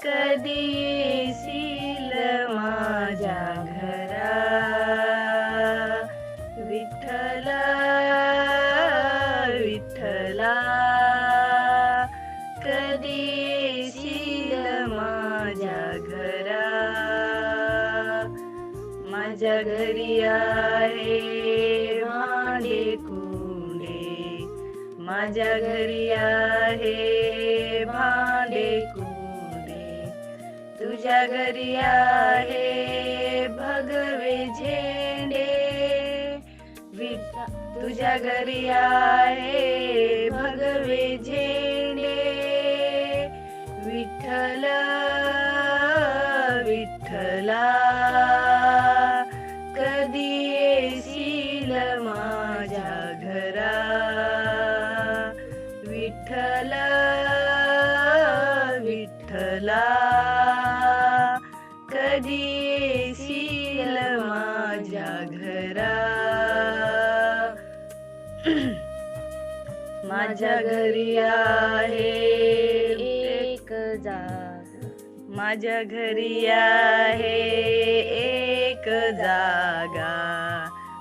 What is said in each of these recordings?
कधी येशील माझ्या घरा विठ्ठला विठ्ठला कधी येशील माझ्या घरा माझ्या घरी आहे भांडे कुंडे माझ्या घरी आहे भांडे कुंडे तुझ्या घरी आहे भगवे झेंडे तुझ्या घरी आहे भगवे झेंडे विठ्ठल विठ्ठला कधी येशील माझ्या घरा विठ्ठल विठ्ठला कधी येशील माझ्या घरा माझ्या घरी आहे एक जागा माझ्या घरी आहे एक जागा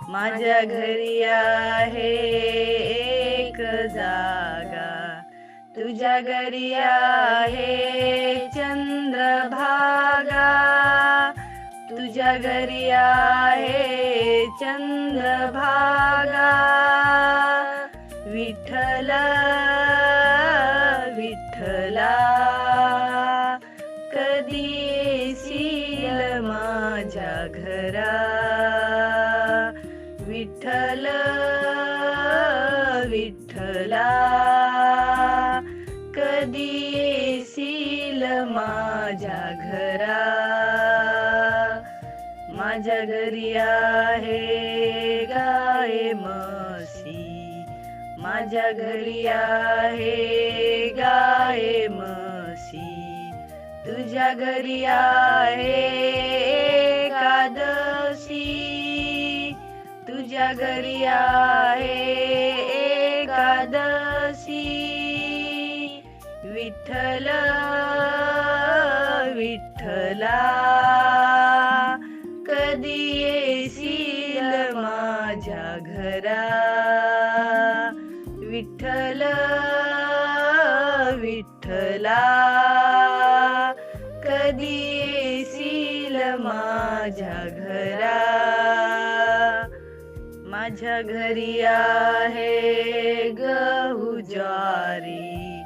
माझ्या घरी आहे एक जागा तुझ्या घरी आहे चंद्रभागा तुझ्या घरी आहे चंद्रभागा विठ्ठल विठ्ठला कधी येशील माझ्या घरा विठ्ठल विठ्ठला कधी येशील माझ्या घरा माझ्या घरी आहे गाय म्हशी माझ्या घरी आहे गाय म्हशी तुझ्या घरी आहे एकादशी तुझ्या घरी आहे एकादशी विठ्ठल विठ्ठला कधी येशील माझ्या घरा विठ्ठल विठ्ठला कधी येशील माझ्या घरा माझ्या घरी आहे गहू ज्वारी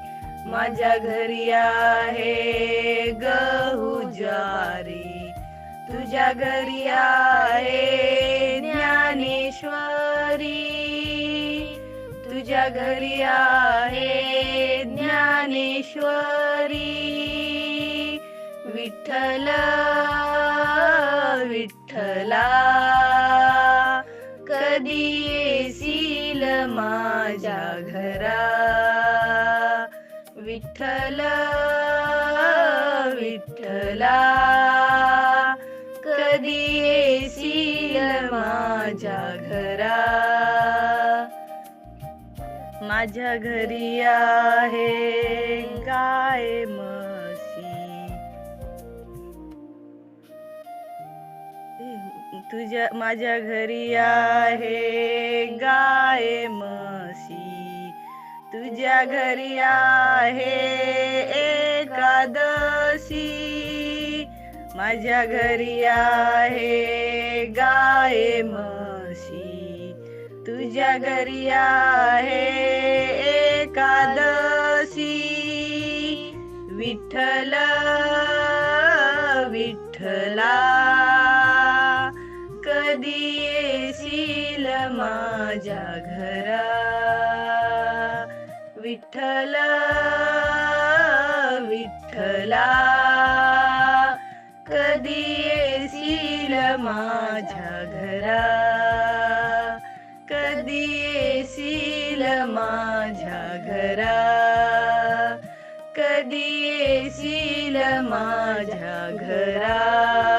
माझ्या घरी आहे गहू ज्वारी तुझ्या घरी आहे ज्ञानेश्वरी तुझ्या घरी आहे ज्ञानेश्वरी विठ्ठल विठ्ठला कधी येशील माझ्या घरा विठ्ठल विठ्ठला कधी येशील माझ्या घरा माझ्या घरी आहे गाय म्हशी माझ्या घरी आहे गाय म्हशी तुझ्या घरी आहे एकादशी माझ्या घरी आहे गाय म्हशी तुझ्या घरी आहे एकादशी विठ्ठल विठ्ठला कधी येशील माझ्या घरा विठ्ठल विठ्ठला कधी येशील माझ्या घरा कधी येशील माझ्या घरा कधी येशील माझ्या घरा